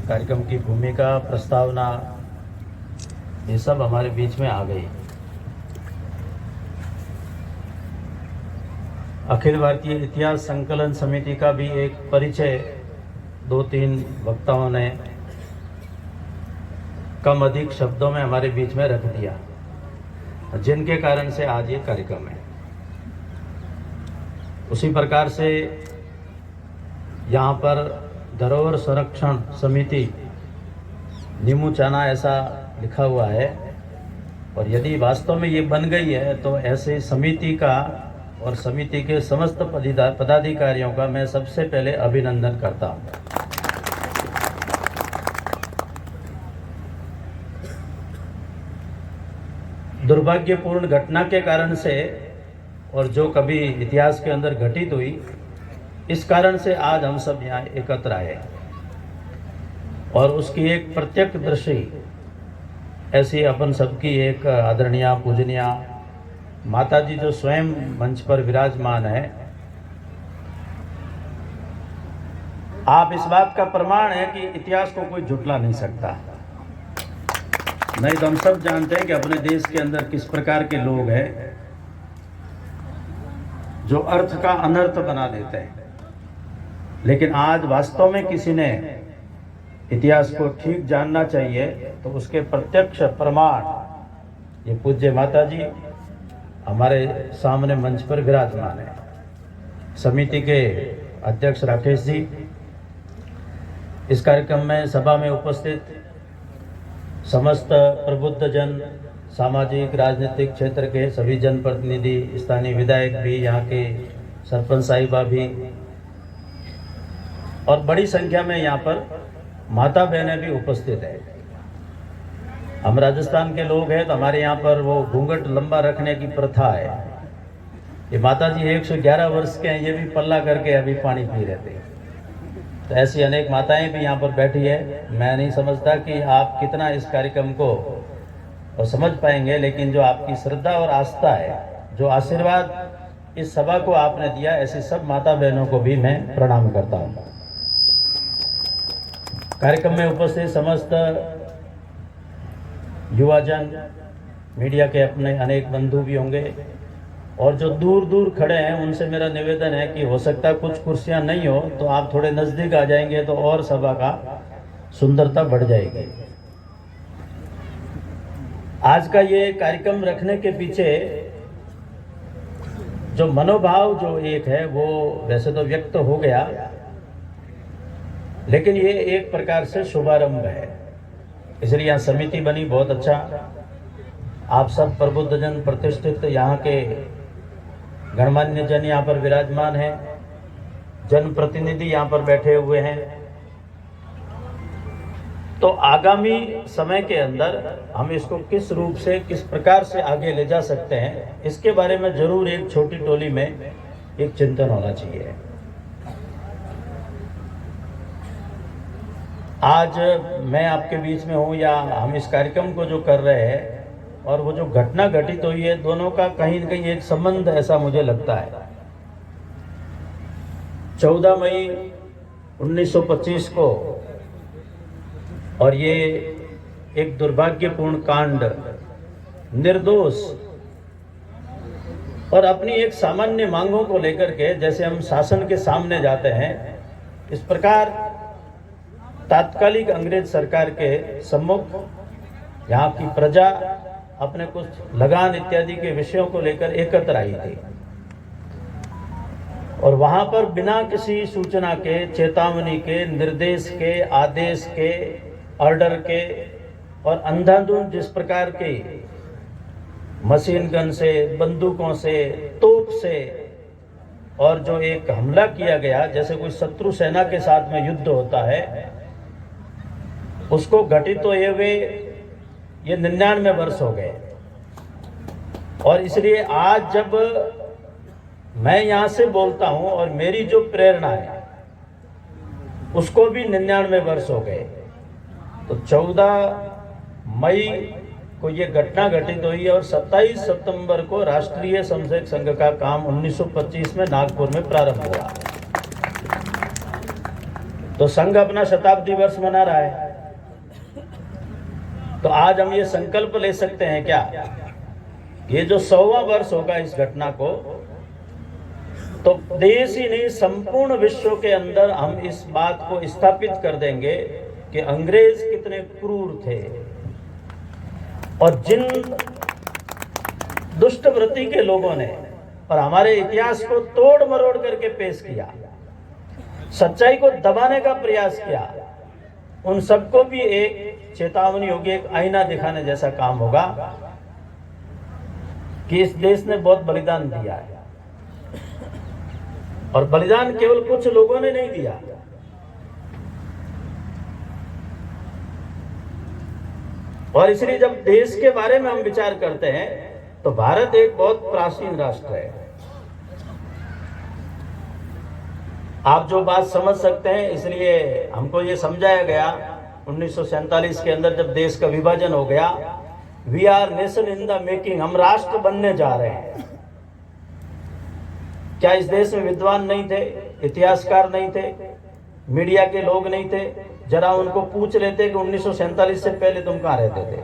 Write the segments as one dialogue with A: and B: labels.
A: कार्यक्रम की भूमिका, प्रस्तावना, ये सब हमारे बीच में आ गई। अखिल भारतीय इतिहास संकलन समिति का भी एक परिचय 2-3 वक्ताओं ने कम अधिक शब्दों में हमारे बीच में रख दिया, जिनके कारण से आज ये कार्यक्रम है। उसी प्रकार से यहाँ पर धरोहर संरक्षण समिति नीमूचाना ऐसा लिखा हुआ है, और यदि वास्तव में ये बन गई है तो ऐसे समिति का और समिति के समस्त पदाधिकारियों का मैं सबसे पहले अभिनंदन करता हूँ। दुर्भाग्यपूर्ण घटना के कारण से, और जो कभी इतिहास के अंदर घटित हुई, इस कारण से आज हम सब यहाँ एकत्र आए, और उसकी एक प्रत्यक्षदर्शी ऐसी अपन सबकी एक आदरणीय पूजनीय माता जी जो स्वयं मंच पर विराजमान है, आप इस बात का प्रमाण है कि इतिहास को कोई झुटला नहीं सकता। नहीं तो हम सब जानते हैं कि अपने देश के अंदर किस प्रकार के लोग हैं जो अर्थ का अनर्थ बना देते हैं, लेकिन आज वास्तव में किसी ने इतिहास को ठीक जानना चाहिए तो उसके प्रत्यक्ष प्रमाण ये पूज्य माता जी हमारे सामने मंच पर विराजमान है। समिति के अध्यक्ष राकेश जी, इस कार्यक्रम में सभा में उपस्थित समस्त प्रबुद्ध जन, सामाजिक राजनीतिक क्षेत्र के सभी जनप्रतिनिधि, स्थानीय विधायक भी, यहाँ के सरपंच साहिबा भी, और बड़ी संख्या में यहाँ पर माता बहनें भी उपस्थित है। हम राजस्थान के लोग हैं तो हमारे यहाँ पर वो घूंघट लंबा रखने की प्रथा है। ये माता जी 111 वर्ष के हैं, ये भी पल्ला करके अभी पानी पी रहे थे। तो ऐसी अनेक माताएं भी यहाँ पर बैठी है। मैं नहीं समझता कि आप कितना इस कार्यक्रम को और समझ पाएंगे, लेकिन जो आपकी श्रद्धा और आस्था है, जो आशीर्वाद इस सभा को आपने दिया, ऐसी सब माता बहनों को भी मैं प्रणाम करता हूँ। कार्यक्रम में उपस्थित समस्त युवाजन, मीडिया के अपने अनेक बंधु भी होंगे, और जो दूर दूर खड़े हैं उनसे मेरा निवेदन है कि हो सकता है कुछ कुर्सियां नहीं हो तो आप थोड़े नज़दीक आ जाएंगे तो और सभा का सुंदरता बढ़ जाएगी। आज का ये कार्यक्रम रखने के पीछे जो मनोभाव जो एक है वो वैसे तो व्यक्त हो गया, लेकिन ये एक प्रकार से शुभारंभ है, इसलिए यहाँ समिति बनी, बहुत अच्छा। आप सब प्रबुद्ध जन, प्रतिष्ठित यहाँ के गणमान्य जन यहाँ पर विराजमान हैं, जनप्रतिनिधि यहाँ पर बैठे हुए हैं। तो आगामी समय के अंदर हम इसको किस रूप से, किस प्रकार से आगे ले जा सकते हैं, इसके बारे में जरूर एक छोटी टोली में एक चिंतन होना चाहिए। आज मैं आपके बीच में हूँ या हम इस कार्यक्रम को जो कर रहे हैं और वो जो घटना घटित हुई है, दोनों का कहीं न कहीं एक संबंध ऐसा मुझे लगता है। 14 मई 1925 को, और ये एक दुर्भाग्यपूर्ण कांड, निर्दोष और अपनी एक सामान्य मांगों को लेकर के जैसे हम शासन के सामने जाते हैं, इस प्रकार तात्कालिक अंग्रेज सरकार के सम्मुख यहाँ की प्रजा अपने कुछ लगान इत्यादि के विषयों को लेकर एकत्र आई थी, और वहां पर बिना किसी सूचना के, चेतावनी के, निर्देश के, आदेश के, ऑर्डर के, और अंधाधुंध जिस प्रकार के मशीन गन से, बंदूकों से, तोप से, और जो एक हमला किया गया जैसे कोई शत्रु सेना के साथ में युद्ध होता है, उसको घटित हुए हुए ये 99 वर्ष हो गए। और इसलिए आज जब मैं यहाँ से बोलता हूँ और मेरी जो प्रेरणा है उसको भी 99 वर्ष हो गए। तो 14 मई को ये घटना घटित हुई और 27 सितंबर को राष्ट्रीय समसैनिक संघ का काम 1925 में नागपुर में प्रारंभ हुआ। तो संघ अपना शताब्दी वर्ष मना रहा है, तो आज हम ये संकल्प ले सकते हैं क्या, ये जो 100वां वर्ष होगा इस घटना को, तो देश ही नहीं संपूर्ण विश्व के अंदर हम इस बात को स्थापित कर देंगे कि अंग्रेज कितने क्रूर थे और जिन दुष्ट वृत्ति के लोगों ने और हमारे इतिहास को तोड़ मरोड़ करके पेश किया, सच्चाई को दबाने का प्रयास किया, उन सबको भी एक चेतावनी होगी, एक आईना दिखाने जैसा काम होगा कि इस देश ने बहुत बलिदान दिया है और बलिदान केवल कुछ लोगों ने नहीं दिया। और इसलिए जब देश के बारे में हम विचार करते हैं तो भारत एक बहुत प्राचीन राष्ट्र है। आप जो बात समझ सकते हैं, इसलिए हमको ये समझाया गया 1947 के अंदर जब देश का विभाजन हो गया, we are nation in the making, हम राष्ट्र बनने जा रहे हैं। क्या इस देश में विद्वान नहीं थे, इतिहासकार नहीं थे, मीडिया के लोग नहीं थे? जरा उनको पूछ लेते कि 1947 से पहले तुम कहां रहते थे?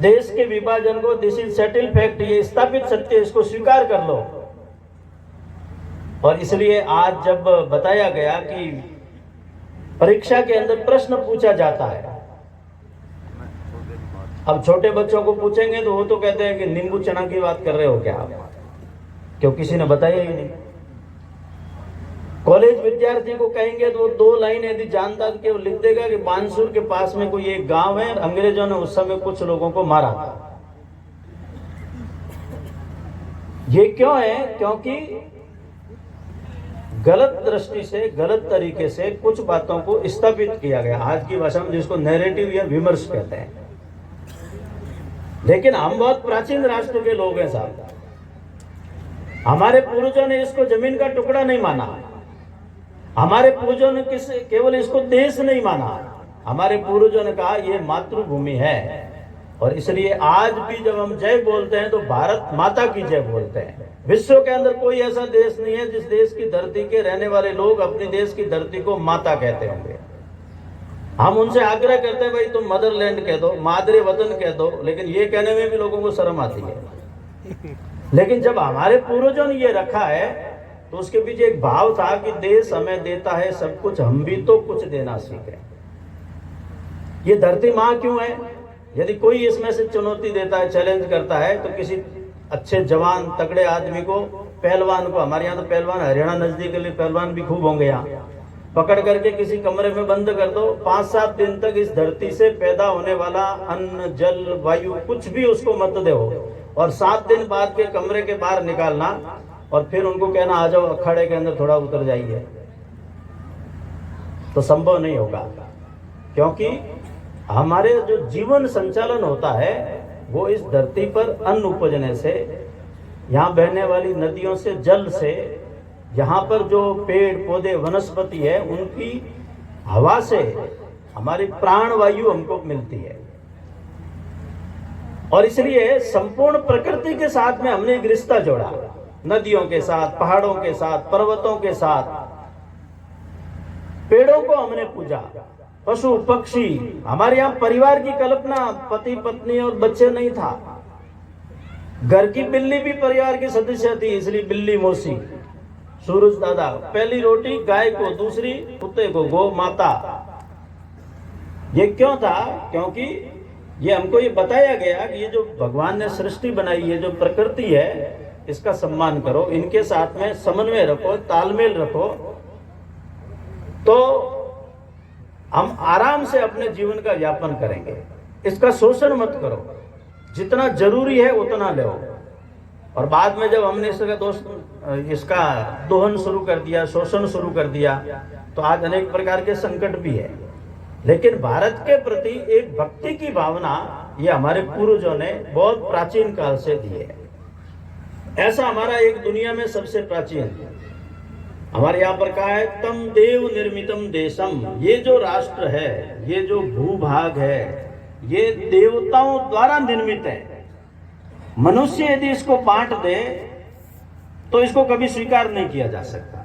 A: देश के विभाजन को, दिस इज सेटल फैक्ट, ये स्थापित सत्य, इसको स्वीकार कर लो। और इसलिए आज जब बताया गया कि परीक्षा के अंदर प्रश्न पूछा जाता है, अब छोटे बच्चों को पूछेंगे तो वो तो कहते हैं कि नींबू चना की बात कर रहे हो क्या आप, क्यों किसी ने बताया ही नहीं। कॉलेज विद्यार्थी को कहेंगे तो वो 2 लाइन यदि जानता कि वो लिख देगा कि बानसूर के पास में कोई एक गांव है, अंग्रेजों ने उस समय कुछ लोगों को मारा था। ये क्यों है? क्योंकि गलत दृष्टि से, गलत तरीके से कुछ बातों को स्थापित किया गया, आज की भाषा में जिसको नैरेटिव या विमर्श कहते हैं। लेकिन हम बहुत प्राचीन राष्ट्र के लोग हैं साहब, हमारे पूर्वजों ने इसको जमीन का टुकड़ा नहीं माना, हमारे पूर्वजों ने केवल इसको देश नहीं माना, हमारे पूर्वजों ने कहा ये मातृभूमि है। और इसलिए आज भी जब हम जय बोलते हैं तो भारत माता की जय बोलते हैं। विश्व के अंदर कोई ऐसा देश नहीं है जिस देश की धरती के रहने वाले लोग अपने देश की धरती को माता कहते होंगे। हम उनसे आग्रह करते हैं भाई तुम मदरलैंड कह दो, मादरे वतन कह दो, लेकिन ये कहने में भी लोगों को शर्म आती है। लेकिन जब हमारे पूर्वजों ने ये रखा है तो उसके पीछे एक भाव था कि देश हमें देता है सब कुछ, हम भी तो कुछ देना सीखें। ये धरती माँ क्यों है? यदि कोई इसमें से चुनौती देता है, चैलेंज करता है, तो किसी अच्छे जवान तगड़े आदमी को, पहलवान को, हमारे यहाँ तो पहलवान, हरियाणा नजदीक के लिए पहलवान भी खूब होंगे, यहाँ पकड़ करके किसी कमरे में बंद कर दो, 5-7 दिन तक इस धरती से पैदा होने वाला अन्न, जल, वायु कुछ भी उसको मत दो, और 7 दिन बाद के कमरे के बाहर निकालना और फिर उनको कहना आ जाओ अखाड़े के अंदर थोड़ा उतर जाइए, तो संभव नहीं होगा। क्योंकि हमारे जो जीवन संचालन होता है वो इस धरती पर अन्न उपजने से, यहाँ बहने वाली नदियों से, जल से, यहाँ पर जो पेड़ पौधे वनस्पति है उनकी हवा से हमारी प्राण वायु हमको मिलती है। और इसलिए संपूर्ण प्रकृति के साथ में हमने एक रिश्ता जोड़ा, नदियों के साथ, पहाड़ों के साथ, पर्वतों के साथ, पेड़ों को हमने पूजा, पशु पक्षी। हमारे यहाँ परिवार की कल्पना पति पत्नी और बच्चे नहीं था, घर की बिल्ली भी परिवार की सदस्य थी, इसलिए बिल्ली मौसी, सूरज दादा, पहली रोटी गाय को, दूसरी कुत्ते को, गौ माता। ये क्यों था? क्योंकि ये हमको ये बताया गया कि ये जो भगवान ने सृष्टि बनाई है, जो प्रकृति है, इसका सम्मान करो, इनके साथ में समन्वय रखो, तालमेल रखो, तो हम आराम से अपने जीवन का व्यापन करेंगे। इसका शोषण मत करो, जितना जरूरी है उतना लो। और बाद में जब हमने इसका दोहन शुरू कर दिया, शोषण शुरू कर दिया, तो आज अनेक प्रकार के संकट भी है। लेकिन भारत के प्रति एक भक्ति की भावना ये हमारे पूर्वजों ने बहुत प्राचीन काल से दी है। ऐसा हमारा एक दुनिया में सबसे प्राचीन, हमारे यहाँ पर कहा है तम देव निर्मितम देशम, ये जो राष्ट्र है, ये जो भूभाग है, ये देवताओं द्वारा निर्मित है। मनुष्य यदि इसको बांट दे तो इसको कभी स्वीकार नहीं किया जा सकता।